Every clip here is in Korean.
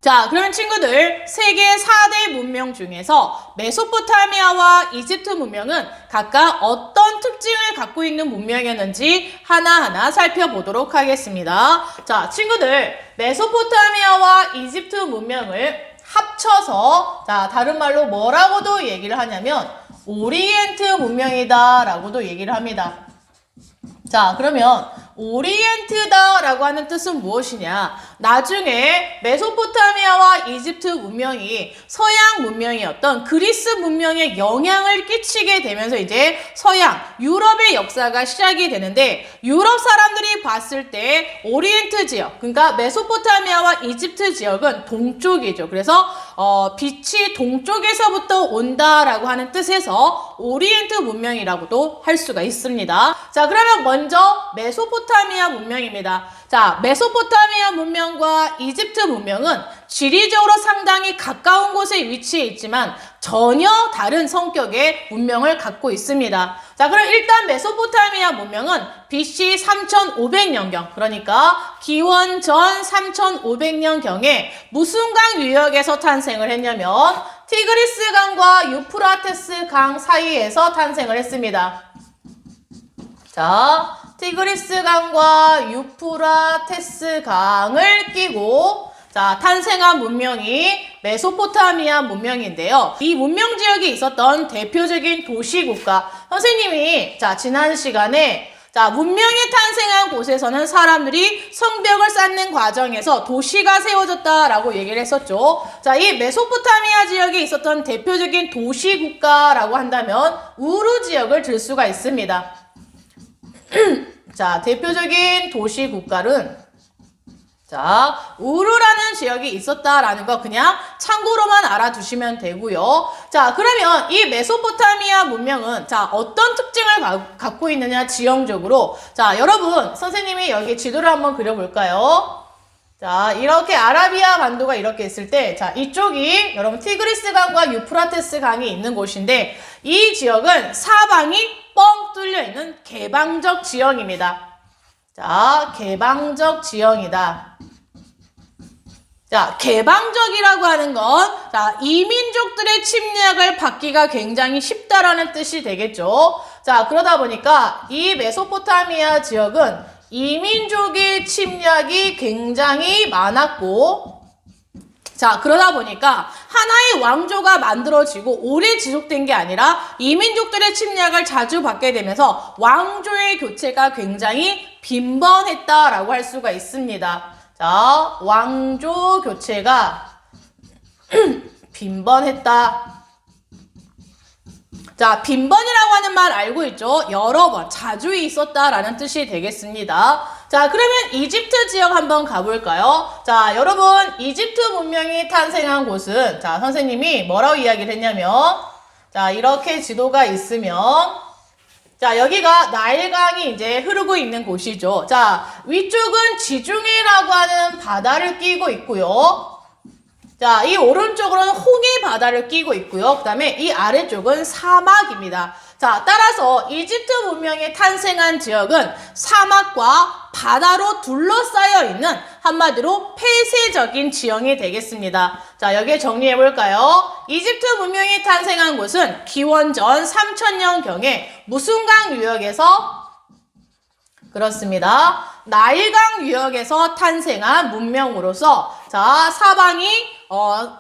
자, 그러면 친구들, 세계 4대 문명 중에서 메소포타미아와 이집트 문명은 각각 어떤 특징을 갖고 있는 문명이었는지 하나하나 살펴보도록 하겠습니다. 자, 친구들, 메소포타미아와 이집트 문명을 합쳐서 자, 다른 말로 뭐라고도 얘기를 하냐면 오리엔트 문명이다 라고도 얘기를 합니다. 자, 그러면 오리엔트다라고 하는 뜻은 무엇이냐? 나중에 메소포타미아와 이집트 문명이 서양 문명이었던 그리스 문명에 영향을 끼치게 되면서 이제 서양, 유럽의 역사가 시작이 되는데 유럽 사람들이 봤을 때 오리엔트 지역, 그러니까 메소포타미아와 이집트 지역은 동쪽이죠. 그래서 빛이 동쪽에서부터 온다라고 하는 뜻에서 오리엔트 문명이라고도 할 수가 있습니다. 자, 그러면 먼저 메소포타미아 문명입니다. 자, 메소포타미아 문명과 이집트 문명은 지리적으로 상당히 가까운 곳에 위치해 있지만 전혀 다른 성격의 문명을 갖고 있습니다. 자, 그럼 일단 메소포타미아 문명은 BC 3500년경, 그러니까 기원전 3500년경에 무슨 강 유역에서 탄생을 했냐면 티그리스 강과 유프라테스 강 사이에서 탄생을 했습니다. 자, 티그리스 강과 유프라테스 강을 끼고 자, 탄생한 문명이 메소포타미아 문명인데요. 이 문명 지역에 있었던 대표적인 도시국가, 선생님이 자, 지난 시간에 자, 문명이 탄생한 곳에서는 사람들이 성벽을 쌓는 과정에서 도시가 세워졌다라고 얘기를 했었죠. 자, 이 메소포타미아 지역에 있었던 대표적인 도시국가라고 한다면 우르 지역을 들 수가 있습니다. 자, 대표적인 도시 국가는 자, 우르라는 지역이 있었다라는 거 그냥 참고로만 알아두시면 되고요. 자, 그러면 이 메소포타미아 문명은 자, 어떤 특징을 갖고 있느냐 지형적으로. 자, 여러분, 선생님이 여기 지도를 한번 그려볼까요? 자, 이렇게 아라비아 반도가 이렇게 있을 때, 자, 이쪽이 여러분 티그리스 강과 유프라테스 강이 있는 곳인데 이 지역은 사방이 뻥 뚫려 있는 개방적 지형입니다. 자, 개방적 지형이다. 자, 개방적이라고 하는 건 자, 이민족들의 침략을 받기가 굉장히 쉽다라는 뜻이 되겠죠. 자, 그러다 보니까 이 메소포타미아 지역은 이민족의 침략이 굉장히 많았고 자, 그러다 보니까 하나의 왕조가 만들어지고 오래 지속된 게 아니라 이민족들의 침략을 자주 받게 되면서 왕조의 교체가 굉장히 빈번했다라고 할 수가 있습니다. 자, 왕조 교체가 빈번했다. 자, 빈번이라고 하는 말 알고 있죠? 여러 번, 자주 있었다라는 뜻이 되겠습니다. 자, 그러면 이집트 지역 한번 가볼까요? 자, 여러분, 이집트 문명이 탄생한 곳은 자, 선생님이 뭐라고 이야기를 했냐면 자, 이렇게 지도가 있으면 자, 여기가 나일강이 이제 흐르고 있는 곳이죠. 자, 위쪽은 지중해라고 하는 바다를 끼고 있고요. 자, 이 오른쪽으로는 홍해 바다를 끼고 있고요. 그 다음에 이 아래쪽은 사막입니다. 자, 따라서 이집트 문명이 탄생한 지역은 사막과 바다로 둘러싸여 있는 한마디로 폐쇄적인 지형이 되겠습니다. 자, 여기에 정리해 볼까요? 이집트 문명이 탄생한 곳은 기원전 3000년경에 무슨 강 유역에서 그렇습니다. 나일강 유역에서 탄생한 문명으로서 자, 사방이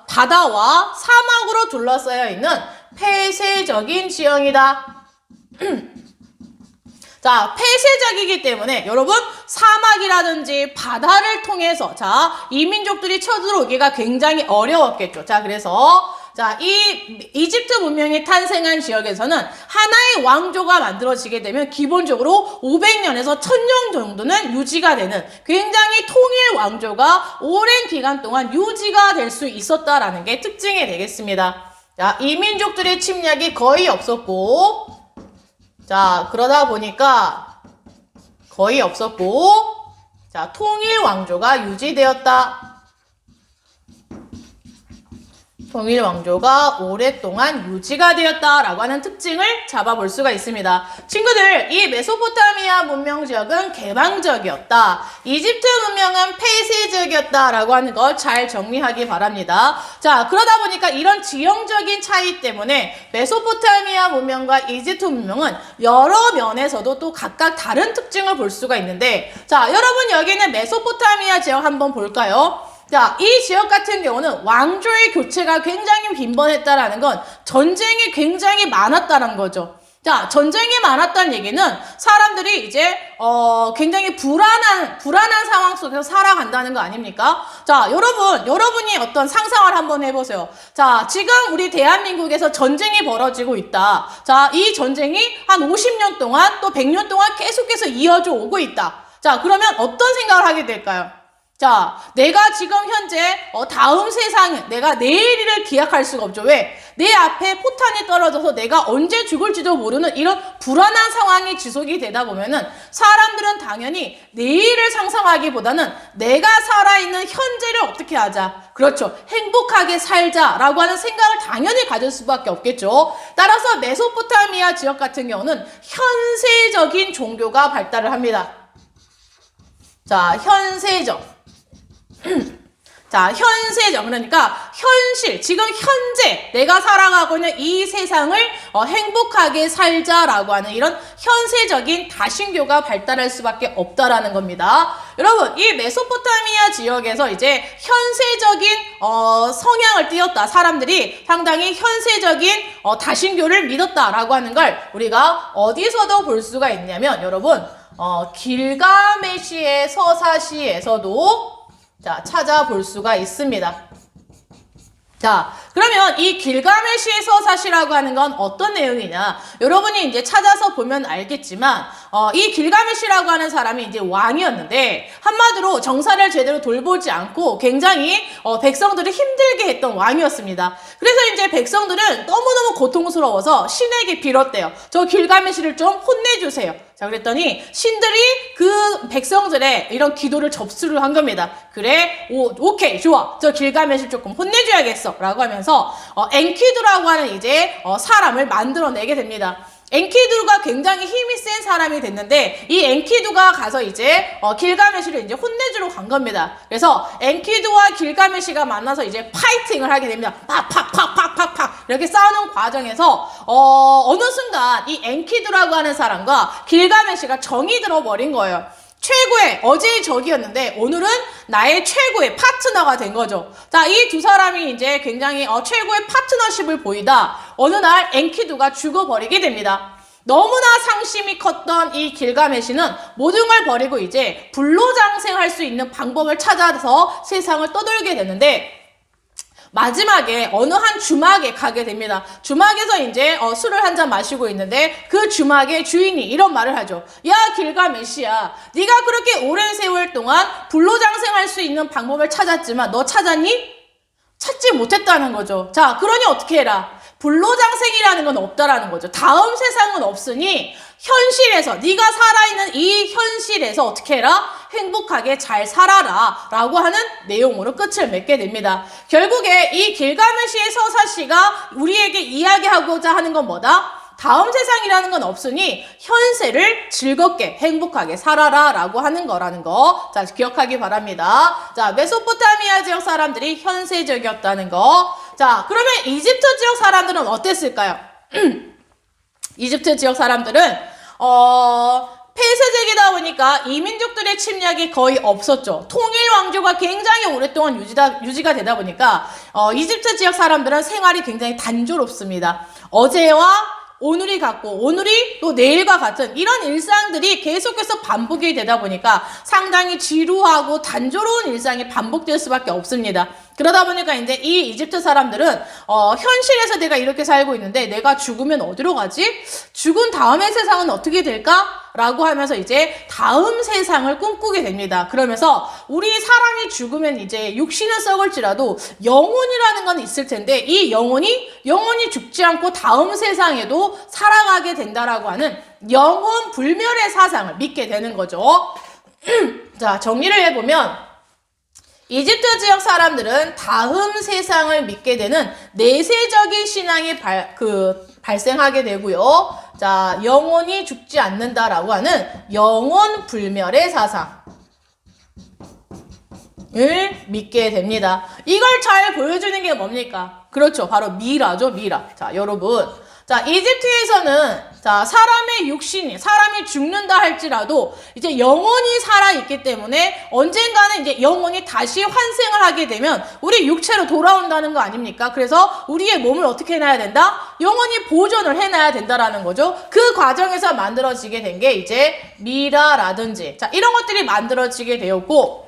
바다와 사막으로 둘러싸여 있는 폐쇄적인 지형이다. 자, 폐쇄적이기 때문에 여러분 사막이라든지 바다를 통해서 자, 이민족들이 쳐들어오기가 굉장히 어려웠겠죠. 자, 그래서 자, 이 이집트 문명이 탄생한 지역에서는 하나의 왕조가 만들어지게 되면 기본적으로 500년에서 1000년 정도는 유지가 되는 굉장히 통일 왕조가 오랜 기간 동안 유지가 될 수 있었다라는 게 특징이 되겠습니다. 자, 이민족들의 침략이 거의 없었고 자, 그러다 보니까 거의 없었고 자, 통일 왕조가 유지되었다. 통일 왕조가 오랫동안 유지가 되었다라고 하는 특징을 잡아볼 수가 있습니다. 친구들, 이 메소포타미아 문명 지역은 개방적이었다. 이집트 문명은 폐쇄적이었다라고 하는 걸 잘 정리하기 바랍니다. 자, 그러다 보니까 이런 지형적인 차이 때문에 메소포타미아 문명과 이집트 문명은 여러 면에서도 또 각각 다른 특징을 볼 수가 있는데, 자, 여러분 여기는 메소포타미아 지역 한번 볼까요? 자, 이 지역 같은 경우는 왕조의 교체가 굉장히 빈번했다라는 건 전쟁이 굉장히 많았다는 거죠. 자, 전쟁이 많았다는 얘기는 사람들이 이제 굉장히 불안한 상황 속에서 살아간다는 거 아닙니까? 자, 여러분이 어떤 상상을 한번 해보세요. 자, 지금 우리 대한민국에서 전쟁이 벌어지고 있다. 자, 이 전쟁이 한 50년 동안 또 100년 동안 계속해서 이어져 오고 있다. 자, 그러면 어떤 생각을 하게 될까요? 자, 내가 지금 현재 다음 세상에 내가 내일을 기약할 수가 없죠. 왜? 내 앞에 포탄이 떨어져서 내가 언제 죽을지도 모르는 이런 불안한 상황이 지속이 되다 보면은 사람들은 당연히 내일을 상상하기보다는 내가 살아있는 현재를 어떻게 하자. 그렇죠. 행복하게 살자라고 하는 생각을 당연히 가질 수밖에 없겠죠. 따라서 메소포타미아 지역 같은 경우는 현세적인 종교가 발달을 합니다. 자, 현세적. 자, 현세적. 그러니까 현실, 지금 현재 내가 살아가고 있는 이 세상을 행복하게 살자라고 하는 이런 현세적인 다신교가 발달할 수밖에 없다라는 겁니다. 여러분, 이 메소포타미아 지역에서 이제 현세적인 성향을 띄었다. 사람들이 상당히 현세적인 다신교를 믿었다라고 하는 걸 우리가 어디서도 볼 수가 있냐면, 여러분, 길가메시의 서사시에서도 자, 찾아볼 수가 있습니다. 자, 그러면 이 길가메시의 서사시라고 하는 건 어떤 내용이냐? 여러분이 이제 찾아서 보면 알겠지만, 이 길가메시라고 하는 사람이 이제 왕이었는데, 한마디로 정사를 제대로 돌보지 않고 굉장히 백성들을 힘들게 했던 왕이었습니다. 그래서 이제 백성들은 너무너무 고통스러워서 신에게 빌었대요. 저 길가메시를 좀 혼내주세요. 자, 그랬더니 신들이 그 백성들의 이런 기도를 접수를 한 겁니다. 그래, 오케이, 좋아. 저 길가메시를 조금 혼내줘야겠어. 라고 하면서 엔키두라고 하는 이제 사람을 만들어내게 됩니다. 엔키두가 굉장히 힘이 센 사람이 됐는데, 이 엔키두가 가서 이제 길가메시를 이제 혼내주러 간 겁니다. 그래서 엔키두와 길가메시가 만나서 이제 파이팅을 하게 됩니다. 팍팍팍팍팍팍 이렇게 싸우는 과정에서 어느 순간 이 엔키두라고 하는 사람과 길가메시가 정이 들어버린 거예요. 최고의 어제의 적이었는데 오늘은 나의 최고의 파트너가 된 거죠. 자, 이 두 사람이 이제 굉장히 최고의 파트너십을 보이다 어느 날 엔키두가 죽어버리게 됩니다. 너무나 상심이 컸던 이 길가메시는 모든 걸 버리고 이제 불로장생할 수 있는 방법을 찾아서 세상을 떠돌게 되는데, 마지막에 어느 한 주막에 가게 됩니다. 주막에서 이제 술을 한 잔 마시고 있는데, 그 주막의 주인이 이런 말을 하죠. 야, 길가메시야, 네가 그렇게 오랜 세월 동안 불로장생할 수 있는 방법을 찾았지만 너 찾았니? 찾지 못했다는 거죠. 자, 그러니 어떻게 해라. 불로장생이라는 건 없다라는 거죠. 다음 세상은 없으니 현실에서, 네가 살아있는 이 현실에서 어떻게 해라? 행복하게 잘 살아라 라고 하는 내용으로 끝을 맺게 됩니다. 결국에 이 길가메시의 서사시가 우리에게 이야기하고자 하는 건 뭐다? 다음 세상이라는 건 없으니 현세를 즐겁게 행복하게 살아라 라고 하는 거라는 거, 자, 기억하기 바랍니다. 자, 메소포타미아 지역 사람들이 현세적이었다는 거. 자, 그러면 이집트 지역 사람들은 어땠을까요? 이집트 지역 사람들은 폐쇄적이다 보니까 이민족들의 침략이 거의 없었죠. 통일 왕조가 굉장히 오랫동안 유지가 되다 보니까 이집트 지역 사람들은 생활이 굉장히 단조롭습니다. 어제와 오늘이 같고 오늘이 또 내일과 같은 이런 일상들이 계속해서 반복이 되다 보니까 상당히 지루하고 단조로운 일상이 반복될 수밖에 없습니다. 그러다 보니까 이제 이 이집트 사람들은 현실에서 내가 이렇게 살고 있는데 내가 죽으면 어디로 가지? 죽은 다음의 세상은 어떻게 될까? 라고 하면서 이제 다음 세상을 꿈꾸게 됩니다. 그러면서 우리 사람이 죽으면 이제 육신은 썩을지라도 영혼이라는 건 있을 텐데, 이 영혼이 죽지 않고 다음 세상에도 살아가게 된다라고 하는 영혼 불멸의 사상을 믿게 되는 거죠. 자, 정리를 해보면 이집트 지역 사람들은 다음 세상을 믿게 되는 내세적인 신앙이 발생하게 되고요. 자, 영원히 죽지 않는다라고 하는 영원 불멸의 사상을 믿게 됩니다. 이걸 잘 보여주는 게 뭡니까? 그렇죠. 바로 미라죠, 미라. 자, 여러분. 자, 이집트에서는 자, 사람이 죽는다 할지라도 이제 영원히 살아있기 때문에 언젠가는 이제 영원히 다시 환생을 하게 되면 우리 육체로 돌아온다는 거 아닙니까? 그래서 우리의 몸을 어떻게 해놔야 된다? 영원히 보존을 해놔야 된다라는 거죠. 그 과정에서 만들어지게 된 게 이제 미라라든지 자, 이런 것들이 만들어지게 되었고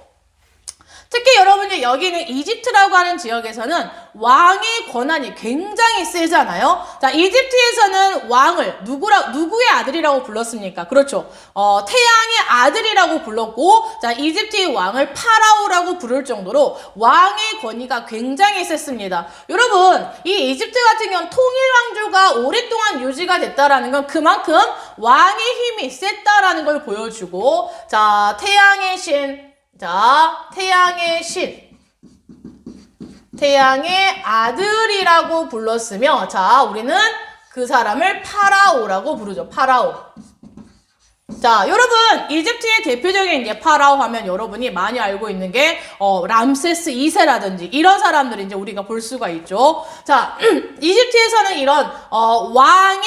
특히 여러분들 여기는 이집트라고 하는 지역에서는 왕의 권한이 굉장히 세잖아요. 자, 이집트에서는 왕을 누구의 아들이라고 불렀습니까? 그렇죠. 태양의 아들이라고 불렀고, 자, 이집트의 왕을 파라오라고 부를 정도로 왕의 권위가 굉장히 셌습니다. 여러분, 이 이집트 같은 경우는 통일 왕조가 오랫동안 유지가 됐다라는 건 그만큼 왕의 힘이 셌다라는 걸 보여주고, 자, 태양의 신. 자, 태양의 아들이라고 불렀으며, 자, 우리는 그 사람을 파라오라고 부르죠. 파라오. 자, 여러분, 이집트의 대표적인 이제 파라오 하면 여러분이 많이 알고 있는 게, 람세스 2세라든지 이런 사람들 이제 우리가 볼 수가 있죠. 자, 이집트에서는 이런, 왕의,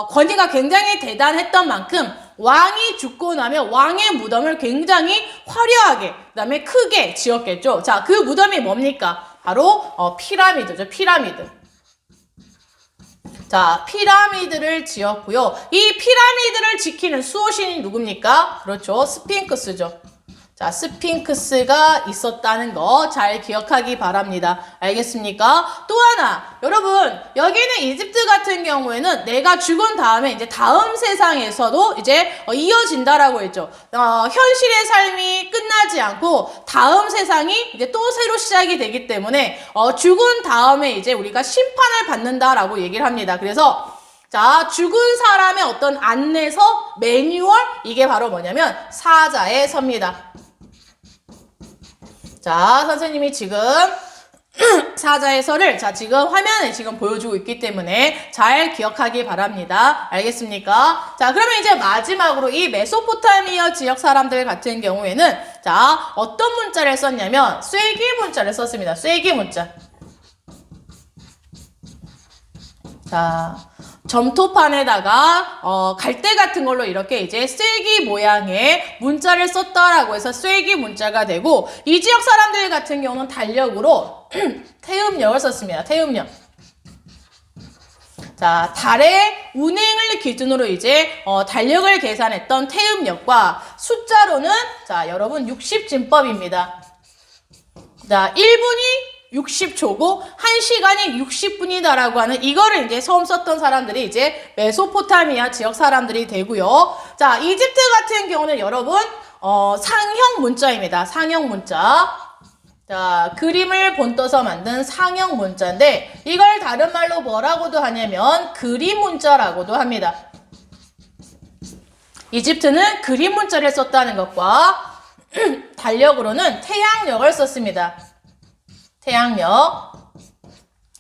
권위가 굉장히 대단했던 만큼, 왕이 죽고 나면 왕의 무덤을 굉장히 화려하게 그다음에 크게 지었겠죠. 자, 그 무덤이 뭡니까? 바로 피라미드죠. 피라미드. 자, 피라미드를 지었고요. 이 피라미드를 지키는 수호신이 누굽니까? 그렇죠. 스핑크스죠. 자, 스핑크스가 있었다는 거 잘 기억하기 바랍니다. 알겠습니까? 또 하나, 여러분, 여기는 이집트 같은 경우에는 내가 죽은 다음에 이제 다음 세상에서도 이제 이어진다라고 했죠. 현실의 삶이 끝나지 않고 다음 세상이 이제 또 새로 시작이 되기 때문에 죽은 다음에 이제 우리가 심판을 받는다라고 얘기를 합니다. 그래서 자, 죽은 사람의 어떤 안내서, 매뉴얼, 이게 바로 뭐냐면 사자의 서입니다. 자, 선생님이 지금 사자의 서를 자, 지금 화면에 지금 보여주고 있기 때문에 잘 기억하기 바랍니다. 알겠습니까? 자, 그러면 이제 마지막으로 이 메소포타미아 지역 사람들 같은 경우에는 자, 어떤 문자를 썼냐면 쐐기 문자를 썼습니다. 쐐기 문자. 자, 점토판에다가 갈대 같은 걸로 이렇게 이제 쐐기 모양의 문자를 썼다라고 해서 쐐기 문자가 되고 이 지역 사람들 같은 경우는 달력으로 태음력을 썼습니다. 태음력. 자, 달의 운행을 기준으로 이제 달력을 계산했던 태음력과 숫자로는 자, 여러분 60진법입니다. 자, 1분이 60초고 1시간이 60분이다라고 하는 이거를 이제 처음 썼던 사람들이 이제 메소포타미아 지역 사람들이 되고요. 자, 이집트 같은 경우는 여러분 상형 문자입니다. 상형 문자. 자, 그림을 본떠서 만든 상형 문자인데 이걸 다른 말로 뭐라고도 하냐면 그림 문자라고도 합니다. 이집트는 그림 문자를 썼다는 것과 달력으로는 태양력을 썼습니다. 태양력.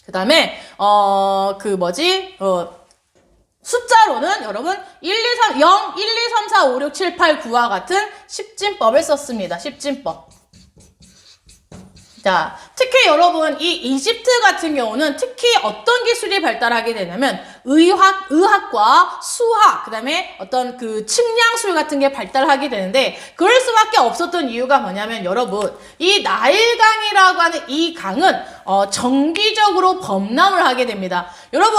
그 다음에, 숫자로는 여러분, 1, 2, 3, 0, 1, 2, 3, 4, 5, 6, 7, 8, 9와 같은 10진법을 썼습니다. 10진법. 자, 특히 여러분, 이 이집트 같은 경우는 특히 어떤 기술이 발달하게 되냐면, 의학과 수학, 그 다음에 어떤 그 측량술 같은 게 발달하게 되는데, 그럴 수밖에 없었던 이유가 뭐냐면, 여러분, 이 나일강이라고 하는 이 강은, 정기적으로 범람을 하게 됩니다. 여러분,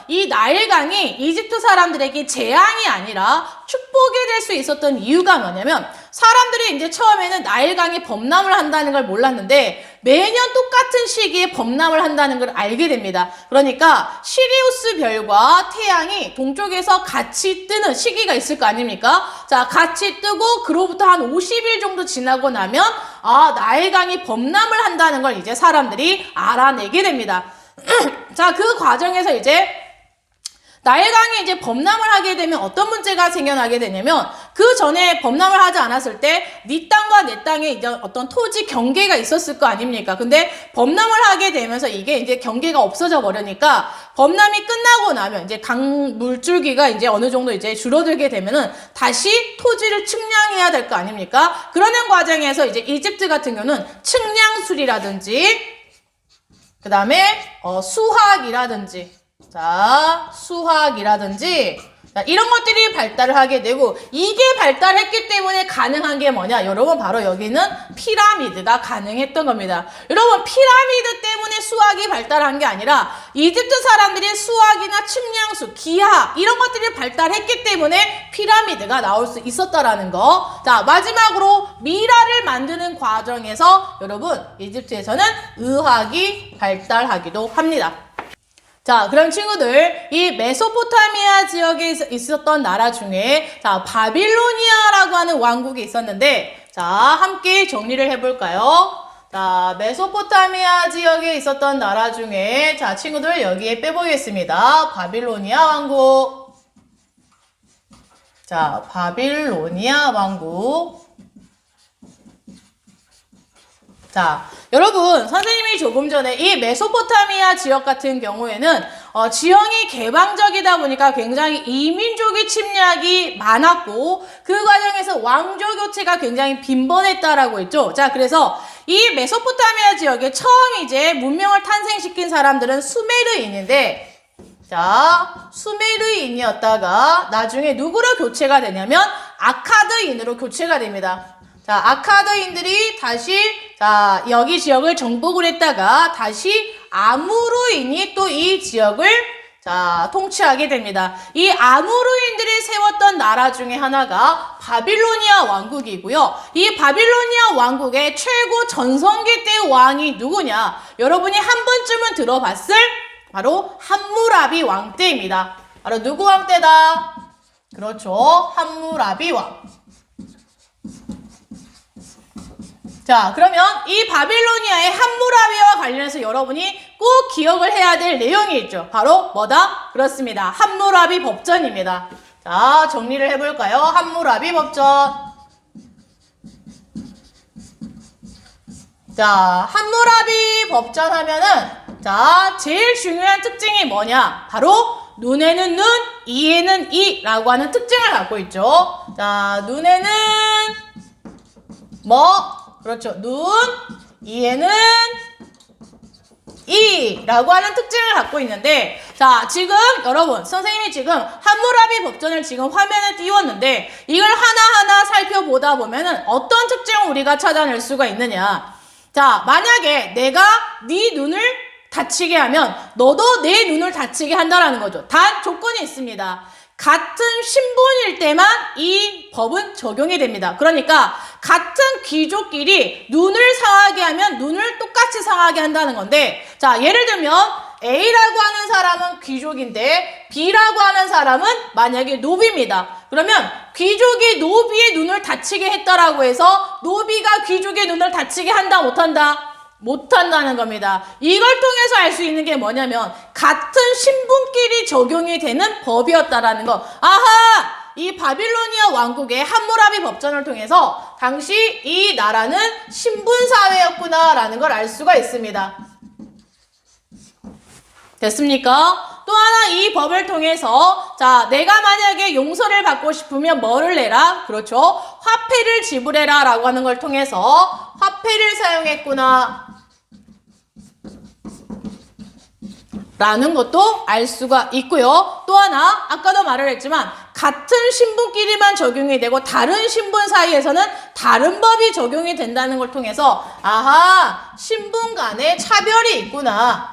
이 나일강이 이집트 사람들에게 재앙이 아니라 축복이 될 수 있었던 이유가 뭐냐면, 사람들이 이제 처음에는 나일강이 범람을 한다는 걸 몰랐는데 매년 똑같은 시기에 범람을 한다는 걸 알게 됩니다. 그러니까 시리우스 별과 태양이 동쪽에서 같이 뜨는 시기가 있을 거 아닙니까? 자, 같이 뜨고 그로부터 한 50일 정도 지나고 나면 나일강이 범람을 한다는 걸 이제 사람들이 알아내게 됩니다. 자, 그 과정에서 이제 나일강이 이제 범람을 하게 되면 어떤 문제가 생겨나게 되냐면 그 전에 범람을 하지 않았을 때 네 땅과 내 땅에 이제 어떤 토지 경계가 있었을 거 아닙니까? 근데 범람을 하게 되면서 이게 이제 경계가 없어져 버리니까 범람이 끝나고 나면 이제 강 물줄기가 이제 어느 정도 이제 줄어들게 되면은 다시 토지를 측량해야 될 거 아닙니까? 그러는 과정에서 이제 이집트 같은 경우는 측량술이라든지 그 다음에 수학이라든지 이런 것들이 발달을 하게 되고 이게 발달했기 때문에 가능한 게 뭐냐? 여러분 바로 여기는 피라미드가 가능했던 겁니다. 여러분 피라미드 때문에 수학이 발달한 게 아니라 이집트 사람들이 수학이나 측량수, 기하 이런 것들이 발달했기 때문에 피라미드가 나올 수 있었다라는 거. 자, 마지막으로 미라를 만드는 과정에서 여러분 이집트에서는 의학이 발달하기도 합니다. 자, 그럼 친구들, 이 메소포타미아 지역에 있었던 나라 중에, 자, 바빌로니아라고 하는 왕국이 있었는데, 자, 함께 정리를 해볼까요? 자, 메소포타미아 지역에 있었던 나라 중에, 자, 친구들 여기에 빼보겠습니다. 바빌로니아 왕국. 자, 바빌로니아 왕국. 자, 여러분 선생님이 조금 전에 이 메소포타미아 지역 같은 경우에는 지형이 개방적이다 보니까 굉장히 이민족의 침략이 많았고 그 과정에서 왕조 교체가 굉장히 빈번했다라고 했죠. 자, 그래서 이 메소포타미아 지역에 처음 이제 문명을 탄생시킨 사람들은 수메르인인데 자, 수메르인이었다가 나중에 누구로 교체가 되냐면 아카드인으로 교체가 됩니다. 자, 아카드인들이 다시 자, 여기 지역을 정복을 했다가 다시 아무르인이 또 이 지역을 자, 통치하게 됩니다. 이 아무르인들이 세웠던 나라 중에 하나가 바빌로니아 왕국이고요. 이 바빌로니아 왕국의 최고 전성기 때 왕이 누구냐? 여러분이 한 번쯤은 들어봤을 바로 함무라비 왕 때입니다. 바로 누구 왕 때다? 그렇죠. 함무라비 왕. 자, 그러면 이 바빌로니아의 함무라비와 관련해서 여러분이 꼭 기억을 해야 될 내용이 있죠. 바로 뭐다? 그렇습니다. 함무라비 법전입니다. 자, 정리를 해볼까요? 함무라비 법전. 자, 함무라비 법전 하면은 자, 제일 중요한 특징이 뭐냐? 바로 눈에는 눈, 이에는 이라고 하는 특징을 갖고 있죠. 자, 눈에는 그렇죠. 눈, 이에는 이라고 하는 특징을 갖고 있는데 자, 지금 여러분 선생님이 지금 함무라비 법전을 지금 화면에 띄웠는데 이걸 하나하나 살펴보다 보면은 어떤 특징을 우리가 찾아낼 수가 있느냐. 자, 만약에 내가 네 눈을 다치게 하면 너도 내 눈을 다치게 한다라는 거죠. 단 조건이 있습니다. 같은 신분일 때만 이 법은 적용이 됩니다. 그러니까 같은 귀족끼리 눈을 상하게 하면 눈을 똑같이 상하게 한다는 건데 자, 예를 들면 A라고 하는 사람은 귀족인데 B라고 하는 사람은 만약에 노비입니다. 그러면 귀족이 노비의 눈을 다치게 했다라고 해서 노비가 귀족의 눈을 다치게 한다 못한다? 못한다는 겁니다. 이걸 통해서 알 수 있는 게 뭐냐면 같은 신분끼리 적용이 되는 법이었다라는 거. 아하! 이 바빌로니아 왕국의 함무라비 법전을 통해서 당시 이 나라는 신분사회였구나라는 걸 알 수가 있습니다. 됐습니까? 또 하나 이 법을 통해서 자, 내가 만약에 용서를 받고 싶으면 뭐를 내라? 그렇죠. 화폐를 지불해라 라고 하는 걸 통해서 화폐를 사용했구나 라는 것도 알 수가 있고요. 또 하나 아까도 말을 했지만 같은 신분끼리만 적용이 되고 다른 신분 사이에서는 다른 법이 적용이 된다는 걸 통해서 아하, 신분 간에 차별이 있구나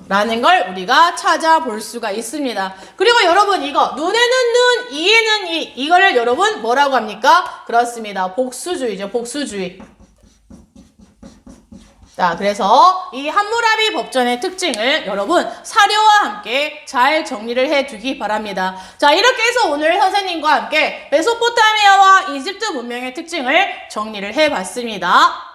라는 걸 우리가 찾아볼 수가 있습니다. 그리고 여러분 이거 눈에는 눈, 이에는 이 이거를 여러분 뭐라고 합니까? 그렇습니다. 복수주의죠. 복수주의. 자, 그래서 이 함무라비 법전의 특징을 여러분 사료와 함께 잘 정리를 해두기 바랍니다. 자, 이렇게 해서 오늘 선생님과 함께 메소포타미아와 이집트 문명의 특징을 정리를 해봤습니다.